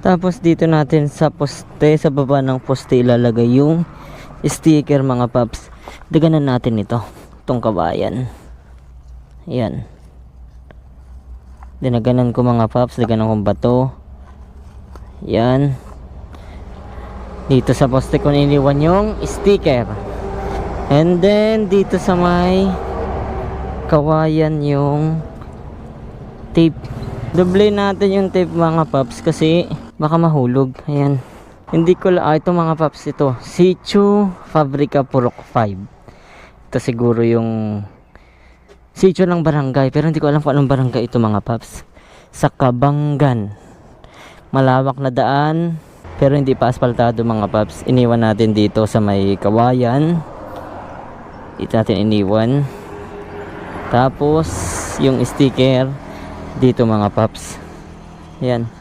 Tapos dito natin sa poste, sa baba ng poste ilalagay yung sticker mga paps. Daganan natin ito, itong kabayan. Ayan. Dinaganan ko mga paps, daganan kong bato. Ayan. Dito sa poste ko niliwan yung sticker. And then dito sa may kawayan yung tape. Doble natin yung tape mga paps kasi baka mahulog. Ayan. Hindi ko ito mga paps, ito Sitio Fabrica Purok 5. Ito siguro yung sitio ng barangay, pero hindi ko alam kung anong barangay ito mga paps. Sa Kabanggan. Malawak na daan pero hindi pa asfaltado mga paps. Iniwan natin dito sa may kawayan. Dito natin iniwan. Tapos yung sticker dito mga paps. Ayan.